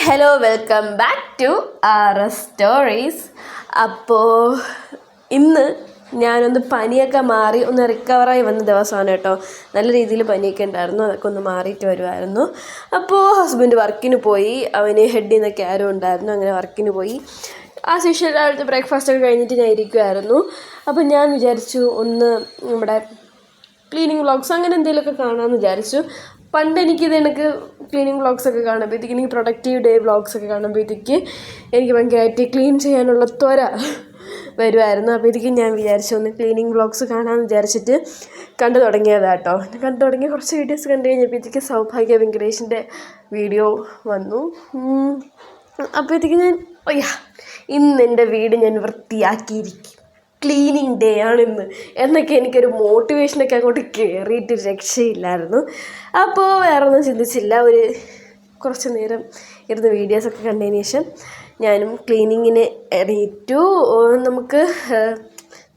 Hello welcome back to RS stories. അപ്പോൾ ഇന്ന് ഞാനൊന്ന് പനിയൊക്കെ മാറി ഒന്ന് റിക്കവറായി വന്ന ദിവസമാണ് കേട്ടോ. നല്ല രീതിയിൽ പനിയൊക്കെ ഉണ്ടായിരുന്നു, അതൊക്കെ ഒന്ന് മാറിയിട്ട് വരുമായിരുന്നു. അപ്പോൾ ഹസ്ബൻഡ് വർക്കിന് പോയി, അവന് ഹെഡിൽ നിന്നൊക്കെ ആരും ഉണ്ടായിരുന്നു, അങ്ങനെ വർക്കിന് പോയി. ആസ് യൂഷ്വൽ രാവിലത്തെ ബ്രേക്ക്ഫാസ്റ്റൊക്കെ കഴിഞ്ഞിട്ട് ഞാൻ ഇരിക്കുമായിരുന്നു. അപ്പോൾ ഞാൻ വിചാരിച്ചു ഒന്ന് നമ്മുടെ ക്ലീനിങ് വ്ളോഗ്സ് അങ്ങനെ എന്തെങ്കിലുമൊക്കെ കാണാമെന്ന് വിചാരിച്ചു. പണ്ട് എനിക്ക് ക്ലീനിങ് വ്ളോഗ്സൊക്കെ കാണുമ്പോഴത്തേക്ക്, എനിക്ക് പ്രൊഡക്റ്റീവ് ഡേ വ്ളോഗ്സൊക്കെ കാണുമ്പോഴത്തേക്ക് എനിക്ക് ഭയങ്കരമായിട്ട് ക്ലീൻ ചെയ്യാനുള്ള ത്വര വരുമായിരുന്നു. അപ്പോഴത്തേക്കും ഞാൻ വിചാരിച്ചു ഒന്ന് ക്ലീനിങ് വ്ളോഗ്സ് കാണാമെന്ന് വിചാരിച്ചിട്ട് കണ്ടു തുടങ്ങിയതാട്ടോ. കണ്ടു തുടങ്ങി കുറച്ച് വീഡിയോസ് കണ്ടു കഴിഞ്ഞപ്പോഴത്തേക്ക് സൗഭാഗ്യ വെങ്കടേഷിൻ്റെ വീഡിയോ വന്നു. അപ്പോഴത്തേക്ക് ഞാൻ ഇന്ന് എൻ്റെ വീട് ഞാൻ വൃത്തിയാക്കിയിരിക്കും, ക്ലീനിങ് ഡേ ആണിന്ന് എന്നൊക്കെ എനിക്കൊരു മോട്ടിവേഷനൊക്കെ അങ്ങോട്ട് കയറിയിട്ട് രക്ഷയില്ലായിരുന്നു. അപ്പോൾ വേറെ ഒന്നും ചിന്തിച്ചില്ല, കുറച്ച് നേരം ഇരുന്ന് വീഡിയോസൊക്കെ കണ്ടതിന് ശേഷം ഞാനും ക്ലീനിങ്ങിന് എണീറ്റു.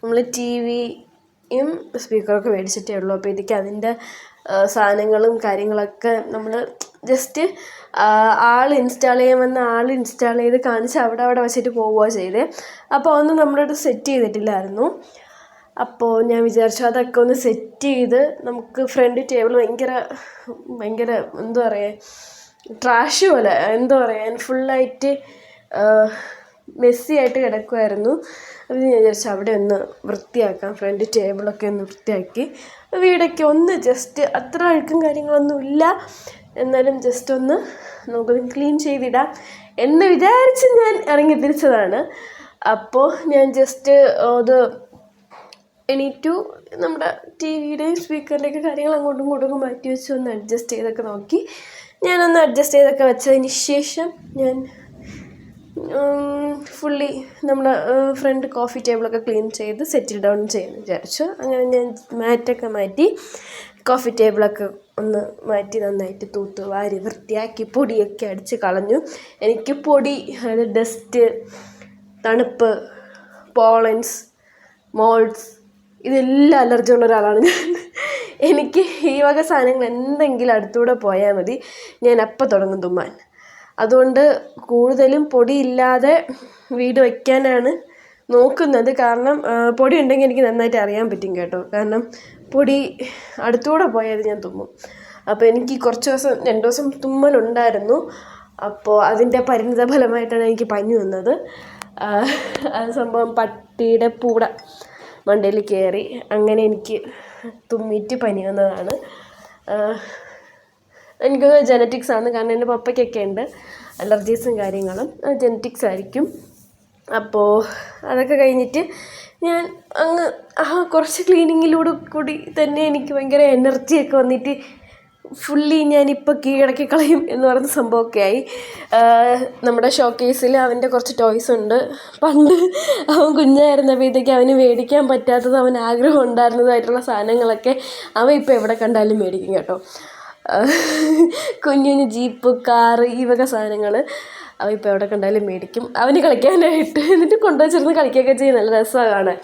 നമ്മൾ TV-യും സ്പീക്കറൊക്കെ മേടിച്ചിട്ടേ ഉള്ളൂ. അപ്പോൾ ഇതിക്ക് അതിൻ്റെ സാധനങ്ങളും കാര്യങ്ങളൊക്കെ നമ്മൾ ജസ്റ്റ് ആൾ ഇൻസ്റ്റാൾ ചെയ്ത് കാണിച്ച് അവിടെ വെച്ചിട്ട് പോവുക ചെയ്തേ. അപ്പോൾ ഒന്നും നമ്മളോട് സെറ്റ് ചെയ്തിട്ടില്ലായിരുന്നു. അപ്പോൾ ഞാൻ വിചാരിച്ചു അതൊക്കെ ഒന്ന് സെറ്റ് ചെയ്ത് നമുക്ക് ഫ്രണ്ട് ടേബിൾ ഭയങ്കര എന്താ പറയുക, ട്രാഷ് പോലെ എന്താ പറയുക, ഫുള്ളായിട്ട് മെസ്സി ആയിട്ട് കിടക്കുമായിരുന്നു. അത് ഞാൻ വിചാരിച്ചു അവിടെ ഒന്ന് വൃത്തിയാക്കാം, ഫ്രണ്ട് ടേബിളൊക്കെ ഒന്ന് വൃത്തിയാക്കി വീടൊക്കെ ഒന്ന് ജസ്റ്റ് അത്ര അഴുക്കും കാര്യങ്ങളൊന്നും ഇല്ല, എന്നാലും ജസ്റ്റ് ഒന്ന് നമുക്കൊന്ന് ക്ലീൻ ചെയ്തിടാം എന്ന് വിചാരിച്ച് ഞാൻ ഇറങ്ങി തിരിച്ചതാണ്. അപ്പോൾ ഞാൻ ജസ്റ്റ് അത് എണീറ്റു, നമ്മുടെ TV-യുടെയും സ്പീക്കറിൻ്റെയൊക്കെ കാര്യങ്ങൾ അങ്ങോട്ടും ഇങ്ങോട്ടും മാറ്റി വെച്ച് ഒന്ന് അഡ്ജസ്റ്റ് ചെയ്തൊക്കെ നോക്കി. ഞാനൊന്ന് അഡ്ജസ്റ്റ് ചെയ്തൊക്കെ വെച്ചതിന് ശേഷം ഞാൻ ഫുള്ളി നമ്മുടെ ഫ്രണ്ട് കോഫി ടേബിളൊക്കെ ക്ലീൻ ചെയ്ത് സെറ്റിൽ ഡൗൺ ചെയ്യാമെന്ന് വിചാരിച്ചു. അങ്ങനെ ഞാൻ മാറ്റൊക്കെ മാറ്റി കോഫി ടേബിളൊക്കെ ഒന്ന് മാറ്റി നന്നായിട്ട് തൂത്ത് വാരി വൃത്തിയാക്കി പൊടിയൊക്കെ അടിച്ച് കളഞ്ഞു. എനിക്ക് പൊടി, അതായത് ഡസ്റ്റ്, തണുപ്പ്, പോളൻസ്, മോൾഡ്സ്, ഇതെല്ലാം അലർജി ഉള്ള ഒരാളാണ് ഞാൻ. എനിക്ക് ഈ വക സാധനങ്ങൾ എന്തെങ്കിലും അടുത്തൂടെ പോയാൽ മതി, ഞാൻ അപ്പം തുടങ്ങും തുമ്മാൻ. അതുകൊണ്ട് കൂടുതലും പൊടിയില്ലാതെ വീട് വയ്ക്കാനാണ് നോക്കുന്നത്. കാരണം പൊടി ഉണ്ടെങ്കിൽ എനിക്ക് നന്നായിട്ട് അറിയാൻ പറ്റും കേട്ടോ. കാരണം പൊടി അടുത്തൂടെ പോയാൽ ഞാൻ തുമ്മും. അപ്പോൾ എനിക്ക് 2 ദിവസം തുമ്മലുണ്ടായിരുന്നു. അപ്പോൾ അതിൻ്റെ പരിണിത ഫലമായിട്ടാണ് എനിക്ക് പനി വന്നത്. അത് സംഭവം പട്ടിയുടെ പൂട മണ്ടയിൽ കയറി, അങ്ങനെ എനിക്ക് തുമ്മിയിട്ട് പനി വന്നതാണ്. എനിക്കത് ജനറ്റിക്സ് ആണ്, കാരണം എൻ്റെ പപ്പയ്ക്കൊക്കെ ഉണ്ട് അലർജീസും കാര്യങ്ങളും, ജനറ്റിക്സ് ആയിരിക്കും. അപ്പോൾ അതൊക്കെ കഴിഞ്ഞിട്ട് ഞാൻ കുറച്ച് ക്ലീനിങ്ങിലൂടെ കൂടി തന്നെ എനിക്ക് ഭയങ്കര എനർജിയൊക്കെ വന്നിട്ട് ഫുള്ളി ഞാനിപ്പോൾ കീഴടക്കി കളയും എന്ന് പറയുന്ന സംഭവമൊക്കെ ആയി. നമ്മുടെ ഷോക്കേസിൽ അവൻ്റെ കുറച്ച് ടോയ്സ് ഉണ്ട്. പണ്ട് അവൻ കുഞ്ഞായിരുന്നപ്പോഴത്തേക്ക് അവന് മേടിക്കാൻ പറ്റാത്തത്, അവന് ആഗ്രഹം ഉണ്ടായിരുന്നതായിട്ടുള്ള സാധനങ്ങളൊക്കെ അവൻ ഇപ്പോൾ എവിടെ കണ്ടാലും മേടിക്കും കേട്ടോ. കുഞ്ഞു ജീപ്പ്, കാറ്, ഈ വക സാധനങ്ങൾ അവൻ ഇപ്പോൾ എവിടെ കണ്ടാലും മേടിക്കും അവന് കളിക്കാനായിട്ട്. എന്നിട്ട് കൊണ്ടുവച്ചിരുന്ന് കളിക്കുകയൊക്കെ ചെയ്യും, നല്ല രസമാണ് കാണാൻ.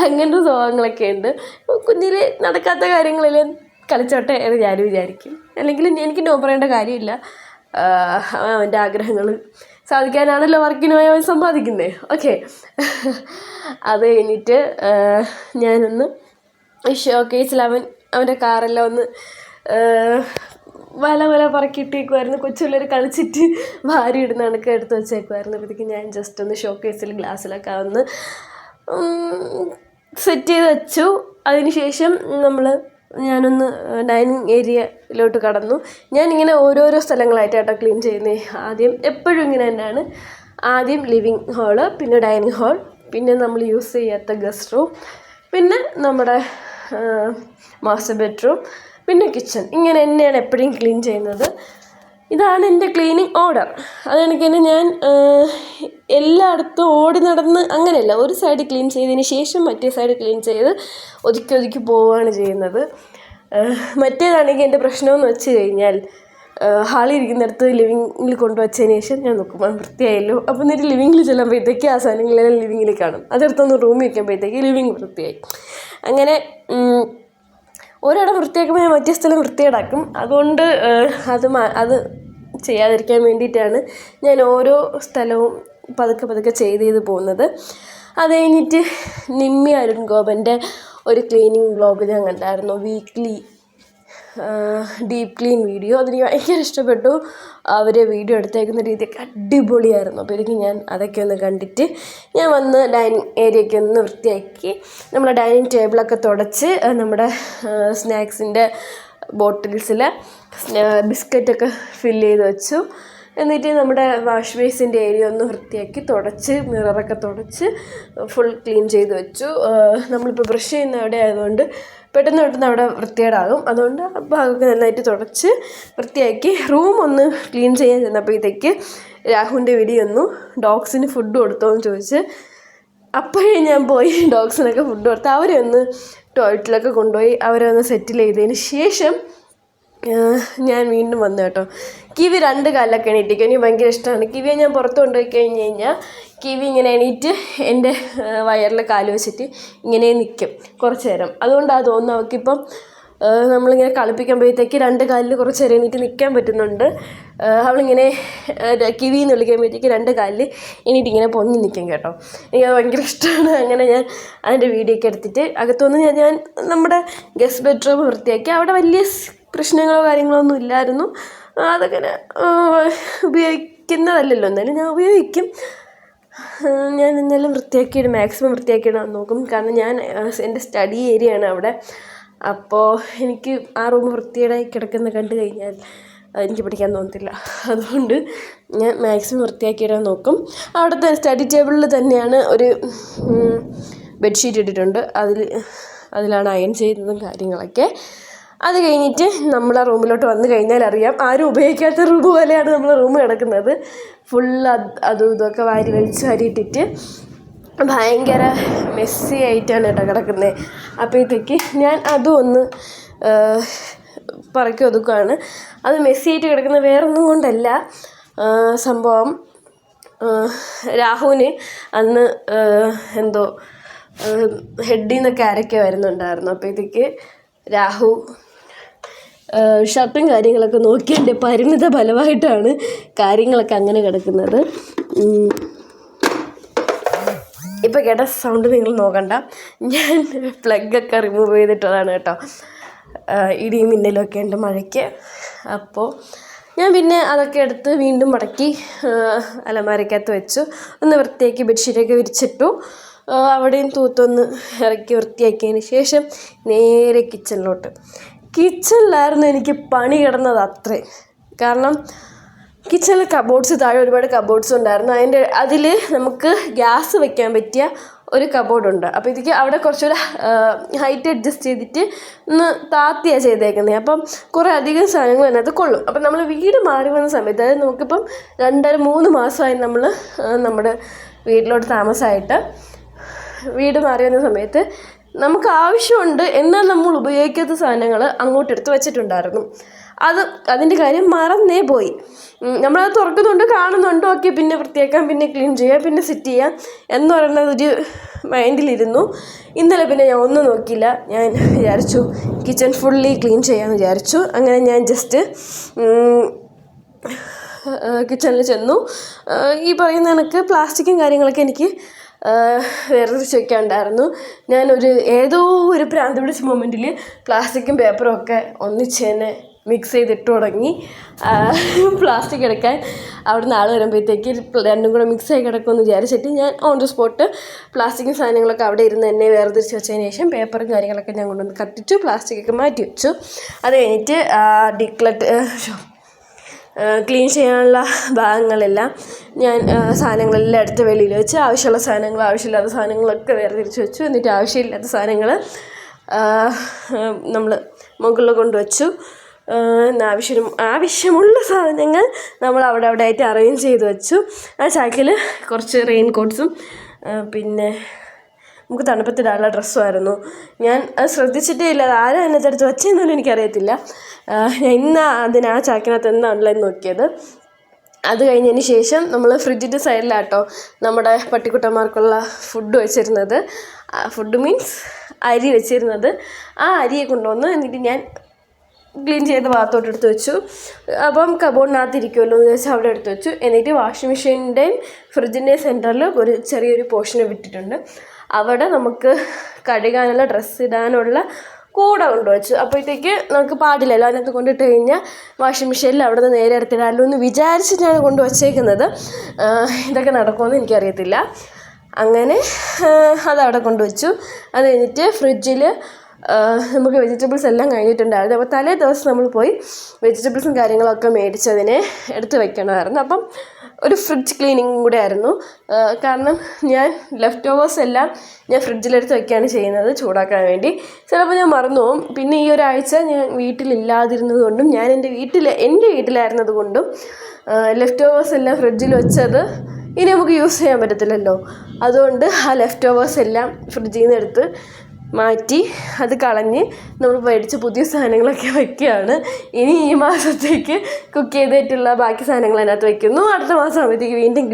അങ്ങനത്തെ സ്വഭാവങ്ങളൊക്കെ ഉണ്ട്. കുഞ്ഞിൽ നടക്കാത്ത കാര്യങ്ങളിൽ കളിച്ചോട്ടെ എന്ന് ഞാനും വിചാരിക്കും. അല്ലെങ്കിൽ എനിക്ക് നോ പറയേണ്ട കാര്യമില്ല, അവൻ്റെ ആഗ്രഹങ്ങൾ സാധിക്കാനാണല്ലോ വർക്കിന് പോയി അവൻ സമ്പാദിക്കുന്നത്. ഓക്കെ, അത് കഴിഞ്ഞിട്ട് ഞാനൊന്ന് ഷോക്കേസിൽ അവൻ്റെ കാറെല്ലാം ഒന്ന് വല പറക്കിയിട്ടേക്കുമായിരുന്നു. കൊച്ചുള്ളവർ കളിച്ചിട്ട് വാരി ഇടുന്ന കണക്ക് എടുത്ത് വെച്ചേക്കുമായിരുന്നു. അപ്പോഴത്തേക്ക് ഞാൻ ജസ്റ്റ് ഒന്ന് ഷോക്കേസിൽ ഗ്ലാസ്സിലൊക്കെ ഒന്ന് സെറ്റ് ചെയ്ത് വെച്ചു. അതിന് ശേഷം ഞാനൊന്ന് ഡൈനിങ് ഏരിയയിലോട്ട് കടന്നു. ഞാനിങ്ങനെ ഓരോരോ സ്ഥലങ്ങളായിട്ടാണ് ക്ലീൻ ചെയ്യുന്നത്. എപ്പോഴും ഇങ്ങനെ തന്നെയാണ്. ആദ്യം ലിവിങ് ഹാള്, പിന്നെ ഡൈനിങ് ഹാൾ, പിന്നെ നമ്മൾ യൂസ് ചെയ്യാത്ത ഗസ്റ്റ് റൂം, പിന്നെ നമ്മുടെ മാസ്റ്റർ ബെഡ്റൂം, പിന്നെ കിച്ചൺ. ഇങ്ങനെ തന്നെയാണ് എപ്പോഴും ക്ലീൻ ചെയ്യുന്നത്. ഇതാണ് എൻ്റെ ക്ലീനിങ് ഓർഡർ. അതെനിക്ക് തന്നെ ഞാൻ എല്ലായിടത്തും ഓടി നടന്ന് അങ്ങനെയല്ല, ഒരു സൈഡ് ക്ലീൻ ചെയ്തതിന് ശേഷം മറ്റേ സൈഡ് ക്ലീൻ ചെയ്ത് ഒതുക്കി പോവുകയാണ് ചെയ്യുന്നത്. മറ്റേതാണെങ്കിൽ എൻ്റെ പ്രശ്നമെന്ന് വെച്ച് കഴിഞ്ഞാൽ, ഹാളിൽ ഇരിക്കുന്നിടത്ത് ലിവിങ്ങിൽ കൊണ്ടുവച്ചതിന് ശേഷം ഞാൻ നോക്കും വൃത്തിയായല്ലോ. അപ്പോൾ എന്നിട്ട് ലിവിങ്ങിൽ ചെല്ലുമ്പോഴത്തേക്ക് ആ സാധനങ്ങളെല്ലാം ലിവിങ്ങിൽ കാണും. അതെടുത്തൊന്ന് റൂമിൽ വയ്ക്കുമ്പോഴത്തേക്ക് ലിവിങ് വൃത്തിയായി. അങ്ങനെ ഒരിടം വൃത്തിയാക്കുമ്പോൾ ഞാൻ മറ്റേ സ്ഥലം വൃത്തികേടാക്കും. അതുകൊണ്ട് അത് ചെയ്യാതിരിക്കാൻ വേണ്ടിയിട്ടാണ് ഞാൻ ഓരോ സ്ഥലവും പതുക്കെ ചെയ്ത് പോകുന്നത്. അത് കഴിഞ്ഞിട്ട് നിമ്മി അരുൺ ഗോപൻ്റെ ഒരു ക്ലീനിങ് വ്ളോഗ് ഞാൻ കണ്ടായിരുന്നു, വീക്ക്ലി ഡീപ്പ് ക്ലീൻ വീഡിയോ. അതെനിക്ക് ഭയങ്കര ഇഷ്ടപ്പെട്ടു. അവർ വീഡിയോ എടുത്തേക്കുന്ന രീതിയൊക്കെ അടിപൊളിയായിരുന്നു. അപ്പോൾ എനിക്ക് ഞാൻ അതൊക്കെ ഒന്ന് കണ്ടിട്ട് ഞാൻ വന്ന് ഡൈനിങ് ഏരിയയൊക്കെ ഒന്ന് വൃത്തിയാക്കി, നമ്മുടെ ഡൈനിങ് ടേബിളൊക്കെ തുടച്ച്, നമ്മുടെ സ്നാക്സിൻ്റെ ബോട്ടിൽസിൽ ബിസ്ക്കറ്റൊക്കെ ഫില്ല് ചെയ്ത് വെച്ചു. എന്നിട്ട് നമ്മുടെ വാഷ് ബേസിൻ്റെ ഏരിയ ഒന്ന് വൃത്തിയാക്കി തുടച്ച്, മിററൊക്കെ തുടച്ച് ഫുൾ ക്ലീൻ ചെയ്ത് വെച്ചു. നമ്മളിപ്പോൾ ബ്രഷ് ചെയ്യുന്ന അവിടെ ആയതുകൊണ്ട് പെട്ടെന്ന് അവിടെ വൃത്തികേടാകും. അതുകൊണ്ട് ആ ഭാഗമൊക്കെ നന്നായിട്ട് തുടച്ച് വൃത്തിയാക്കി റൂം ഒന്ന് ക്ലീൻ ചെയ്യാൻ ചെന്നപ്പോഴത്തേക്ക് രാഹുവിൻ്റെ വീഡിയോ ഒന്നു ഡോഗ്സിന് ഫുഡ് കൊടുത്തോ എന്ന് ചോദിച്ച്, അപ്പോഴേ ഞാൻ പോയി ഡോഗ്സിനൊക്കെ ഫുഡ് കൊടുത്ത് അവരെ ഒന്ന് ടോയ്ലറ്റിലൊക്കെ കൊണ്ടുപോയി അവരെ ഒന്ന് സെറ്റിൽ ചെയ്തതിന് ശേഷം ഞാൻ വീണ്ടും വന്നു കേട്ടോ. കിവി 2 കാലിലൊക്കെ എണീറ്റിക്കും. എനിക്ക് ഭയങ്കര ഇഷ്ടമാണ് കിവിയെ. ഞാൻ പുറത്ത് കൊണ്ടുപോയി കഴിഞ്ഞാൽ കിവി ഇങ്ങനെ എണീറ്റ് എൻ്റെ വയറിൽ കാല് വെച്ചിട്ട് ഇങ്ങനെ നിൽക്കും കുറച്ച് നേരം. അതുകൊണ്ടാണ് തോന്നുന്നു അവൾക്കിപ്പം നമ്മളിങ്ങനെ കളിപ്പിക്കുമ്പോഴത്തേക്ക് 2 കാലിൽ കുറച്ച് നേരം എണീറ്റ് നിൽക്കാൻ പറ്റുന്നുണ്ട്. അവളിങ്ങനെ കിവി എന്ന് വിളിക്കുമ്പോഴത്തേക്ക് 2 കാലിൽ എണീറ്റ് ഇങ്ങനെ പൊങ്ങി നിൽക്കും കേട്ടോ. എനിക്കത് ഭയങ്കര ഇഷ്ടമാണ്. അങ്ങനെ ഞാൻ അതിൻ്റെ വീഡിയോ ഒക്കെ എടുത്തിട്ട് അകത്തുനിന്ന് ഞാൻ നമ്മുടെ ഗസ്റ്റ് ബെഡ്റൂം വൃത്തിയാക്കി. അവിടെ വലിയ പ്രശ്നങ്ങളോ കാര്യങ്ങളോ ഒന്നും ഇല്ലായിരുന്നു. അതൊക്കെ ഉപയോഗിക്കുന്നതല്ലല്ലോ, എന്നാലും ഞാൻ ഉപയോഗിക്കും. ഞാൻ എന്നാലും മാക്സിമം വൃത്തിയാക്കിയിടാൻ നോക്കും. കാരണം ഞാൻ എൻ്റെ സ്റ്റഡി ഏരിയ ആണ് അവിടെ. അപ്പോൾ എനിക്ക് ആ റൂം വൃത്തിയായി കിടക്കുന്ന കണ്ടു കഴിഞ്ഞാൽ എനിക്ക് പഠിക്കാൻ തോന്നത്തില്ല. അതുകൊണ്ട് ഞാൻ മാക്സിമം വൃത്തിയാക്കിയിടാൻ നോക്കും. അവിടുത്തെ സ്റ്റഡി ടേബിളിൽ തന്നെയാണ് ഒരു ബെഡ്ഷീറ്റ് ഇട്ടിട്ടുണ്ട്. അതിലാണ് അയൺ ചെയ്യുന്നതും കാര്യങ്ങളൊക്കെ. അത് കഴിഞ്ഞിട്ട് നമ്മളെ റൂമിലോട്ട് വന്നു കഴിഞ്ഞാൽ അറിയാം, ആരും ഉപയോഗിക്കാത്ത റൂം പോലെയാണ് നമ്മളെ റൂം കിടക്കുന്നത്. ഫുള്ള് അതും ഇതൊക്കെ വാരിയിട്ടിട്ട് ഭയങ്കര മെസ്സി ആയിട്ടാണ് കേട്ടോ കിടക്കുന്നത്. അപ്പോഴത്തേക്ക് ഞാൻ അതും ഒന്ന് പറക്കി ഒതുക്കുകയാണ്. അത് മെസ്സി ആയിട്ട് കിടക്കുന്ന വേറൊന്നും കൊണ്ടല്ല. സംഭവം രാഹുവിന് അന്ന് എന്തോ ഹെഡിൽ നിന്നൊക്കെ ആരൊക്കെ വരുന്നുണ്ടായിരുന്നു. അപ്പോഴത്തേക്ക് രാഹു ഷർട്ടും കാര്യങ്ങളൊക്കെ നോക്കിയതിൻ്റെ പരിണിത ഫലമായിട്ടാണ് കാര്യങ്ങളൊക്കെ അങ്ങനെ കിടക്കുന്നത്. ഇപ്പോൾ കേട്ട സൗണ്ട് നിങ്ങൾ നോക്കണ്ട, ഞാൻ പ്ലഗൊക്കെ റിമൂവ് ചെയ്തിട്ടതാണ് കേട്ടോ. ഇടിയും മിന്നലൊക്കെ ഉണ്ട് മഴയ്ക്ക്. അപ്പോൾ ഞാൻ പിന്നെ അതൊക്കെ എടുത്ത് വീണ്ടും മടക്കി അലമാരക്കകത്ത് വെച്ചു. ഒന്ന് വൃത്തിയാക്കി ബെഡ്ഷീറ്റൊക്കെ വിരിച്ചിട്ടു. അവിടെയും തൂത്തൊന്ന് ഇറക്കി വൃത്തിയാക്കിയതിന് ശേഷം നേരെ കിച്ചണിലായിരുന്നു എനിക്ക് പണി കിടന്നത് അത്രേ. കാരണം കിച്ചണിൽ കബോർഡ്സ്, താഴെ ഒരുപാട് കബോർഡ്സ് ഉണ്ടായിരുന്നു. അതിൽ നമുക്ക് ഗ്യാസ് വെക്കാൻ പറ്റിയ ഒരു കബോർഡുണ്ട്. അപ്പോൾ ഇതിക്ക് അവിടെ കുറച്ചുകൂടെ ഹൈറ്റ് അഡ്ജസ്റ്റ് ചെയ്തിട്ട് ഒന്ന് താത്തിയാണ് ചെയ്തേക്കുന്നത്. അപ്പം കുറേ അധികം സാധനങ്ങൾ അതിനകത്ത് കൊള്ളും. അപ്പം നമ്മൾ വീട് മാറി വന്ന സമയത്ത്, അതായത് നമുക്കിപ്പം 2-3 മാസമായി നമ്മൾ നമ്മുടെ വീട്ടിലോട്ട് താമസമായിട്ട്. വീട് മാറി വന്ന സമയത്ത് നമുക്ക് ആവശ്യമുണ്ട്, എന്നാൽ നമ്മൾ ഉപയോഗിക്കാത്ത സാധനങ്ങൾ അങ്ങോട്ടെടുത്ത് വെച്ചിട്ടുണ്ടായിരുന്നു. അതിൻ്റെ കാര്യം മറന്നേ പോയി. നമ്മളത് തുറക്കുന്നുണ്ട്, കാണുന്നുണ്ട്, ഓക്കെ, പിന്നെ വൃത്തിയാക്കാം, പിന്നെ ക്ലീൻ ചെയ്യാം, പിന്നെ സെറ്റ് ചെയ്യാം എന്ന് പറയുന്നതൊരു മൈൻഡിലിരുന്നു. ഇന്നലെ പിന്നെ ഞാൻ ഒന്നും നോക്കിയില്ല. ഞാൻ വിചാരിച്ചു കിച്ചൺ ഫുള്ളി ക്ലീൻ ചെയ്യാമെന്ന് വിചാരിച്ചു. അങ്ങനെ ഞാൻ ജസ്റ്റ് കിച്ചണിൽ ചെന്നു. ഈ പറയുന്ന കണക്ക് പ്ലാസ്റ്റിക്കും കാര്യങ്ങളൊക്കെ എനിക്ക് വേർതിരിച്ച് വയ്ക്കാനുണ്ടായിരുന്നു. ഏതോ ഒരു പ്രാന്ത് പിടിച്ച മൊമെൻറ്റിൽ പ്ലാസ്റ്റിക്കും പേപ്പറും ഒക്കെ ഒന്നിച്ചേനെ മിക്സ് ചെയ്തിട്ട് തുടങ്ങി. പ്ലാസ്റ്റിക് എടുക്കാൻ അവിടെ നിന്ന് ആൾ വരുമ്പോഴത്തേക്ക് രണ്ടും കൂടെ മിക്സായി കിടക്കുമെന്ന് വിചാരിച്ചിട്ട് ഞാൻ ഓൺ ദ സ്പോട്ട് പ്ലാസ്റ്റിക്കും സാധനങ്ങളൊക്കെ അവിടെ ഇരുന്ന് തന്നെ വേർതിരിച്ച് വെച്ചതിന് ശേഷം പേപ്പറും കാര്യങ്ങളൊക്കെ ഞാൻ കൊണ്ടുവന്ന് കത്തിച്ചു, പ്ലാസ്റ്റിക്കൊക്കെ മാറ്റി വെച്ചു. അത് കഴിഞ്ഞിട്ട് ക്ലീൻ ചെയ്യാനുള്ള ഭാഗങ്ങളെല്ലാം ഞാൻ സാധനങ്ങളെല്ലാം എടുത്ത് വെളിയിൽ വെച്ച് ആവശ്യമുള്ള സാധനങ്ങൾ, ആവശ്യമില്ലാത്ത സാധനങ്ങളൊക്കെ വേർതിരിച്ച് വെച്ചു. എന്നിട്ട് ആവശ്യമില്ലാത്ത സാധനങ്ങൾ നമ്മൾ മുകളിൽ കൊണ്ടുവച്ചു. ആവശ്യമുള്ള സാധനങ്ങൾ നമ്മൾ അവിടെ ആയിട്ട് അറേഞ്ച് ചെയ്ത് വെച്ചു. ആ ചാക്കിൽ കുറച്ച് റെയിൻ കോട്ട്സും പിന്നെ നമുക്ക് തണുപ്പത്തിടാനുള്ള ഡ്രസ്സുമായിരുന്നു. ഞാൻ അത് ശ്രദ്ധിച്ചിട്ടേ ഇല്ല, അത് ആരും അതിനകത്ത് എടുത്ത് വെച്ചതെന്നൊന്നും എനിക്കറിയത്തില്ല. ഞാൻ ആ ചാക്കിനകത്ത് എന്താണുള്ളതെന്ന് നോക്കിയത്. അത് കഴിഞ്ഞതിന് ശേഷം നമ്മൾ ഫ്രിഡ്ജിൻ്റെ സൈഡിലാട്ടോ നമ്മുടെ പട്ടിക്കുട്ടന്മാർക്കുള്ള ഫുഡ് വെച്ചിരുന്നത്. ഫുഡ് മീൻസ് അരി വെച്ചിരുന്നത്. ആ അരിയെ കൊണ്ടുവന്ന് എന്നിട്ട് ഞാൻ ക്ലീൻ ചെയ്ത ഭാഗത്തോട്ട് എടുത്ത് വെച്ചു. അപ്പം കബോർഡിനകത്ത് ഇരിക്കുമല്ലോ എന്ന് വെച്ചാൽ അവിടെ എടുത്ത് വെച്ചു. എന്നിട്ട് വാഷിംഗ് മെഷീൻ്റെയും ഫ്രിഡ്ജിൻ്റെയും സെൻറ്ററിൽ ഒരു ചെറിയൊരു പോർഷന് വിട്ടിട്ടുണ്ട്. അവിടെ നമുക്ക് കഴുകാനുള്ള ഡ്രസ്സ് ഇടാനുള്ള കൂട കൊണ്ടുവച്ചു. അപ്പോഴത്തേക്ക് നമുക്ക് പാടില്ലല്ലോ, അതിനകത്ത് കൊണ്ടിട്ട് കഴിഞ്ഞാൽ വാഷിംഗ് മെഷീനിൽ അവിടെ നിന്ന് നേരെ എടുത്തിടാമല്ലോ എന്ന് വിചാരിച്ചിട്ടാണ് കൊണ്ടുവച്ചേക്കുന്നത്. ഇതൊക്കെ നടക്കുമെന്ന് എനിക്കറിയത്തില്ല. അങ്ങനെ അതവിടെ കൊണ്ടുവച്ചു. അത് കഴിഞ്ഞിട്ട് ഫ്രിഡ്ജിൽ നമുക്ക് വെജിറ്റബിൾസ് എല്ലാം കഴിഞ്ഞിട്ടുണ്ടായിരുന്നു. അപ്പോൾ തലേ ദിവസം നമ്മൾ പോയി വെജിറ്റബിൾസും കാര്യങ്ങളൊക്കെ മേടിച്ചതിനെ എടുത്ത് വെക്കണമായിരുന്നു. അപ്പം ഒരു ഫ്രിഡ്ജ് ക്ലീനിങ് കൂടെ ആയിരുന്നു. കാരണം ഞാൻ ലെഫ്റ്റ് ഓവേഴ്സ് എല്ലാം ഞാൻ ഫ്രിഡ്ജിലെടുത്ത് വെക്കുകയാണ് ചെയ്യുന്നത് ചൂടാക്കാൻ വേണ്ടി. ചിലപ്പോൾ ഞാൻ മറന്നു പോകും. പിന്നെ ഈ ഒരാഴ്ച ഞാൻ വീട്ടിലില്ലാതിരുന്നത് കൊണ്ടും ഞാൻ എൻ്റെ വീട്ടിലായിരുന്നത് കൊണ്ടും ലെഫ്റ്റ് ഓവേഴ്സ് എല്ലാം ഫ്രിഡ്ജിൽ വെച്ചത് ഇനി നമുക്ക് യൂസ് ചെയ്യാൻ പറ്റത്തില്ലല്ലോ. അതുകൊണ്ട് ആ ലെഫ്റ്റ് ഓവേഴ്സ് എല്ലാം ഫ്രിഡ്ജിൽ നിന്ന് എടുത്ത് മാറ്റി അത് കളഞ്ഞ് നമ്മൾ മേടിച്ച പുതിയ സാധനങ്ങളൊക്കെ വയ്ക്കുകയാണ്. ഇനി ഈ മാസത്തേക്ക് കുക്ക് ചെയ്തിട്ടുള്ള ബാക്കി സാധനങ്ങൾ അതിനകത്ത് വയ്ക്കുന്നു. അടുത്ത മാസം ആകുമ്പോഴത്തേക്ക് വീണ്ടും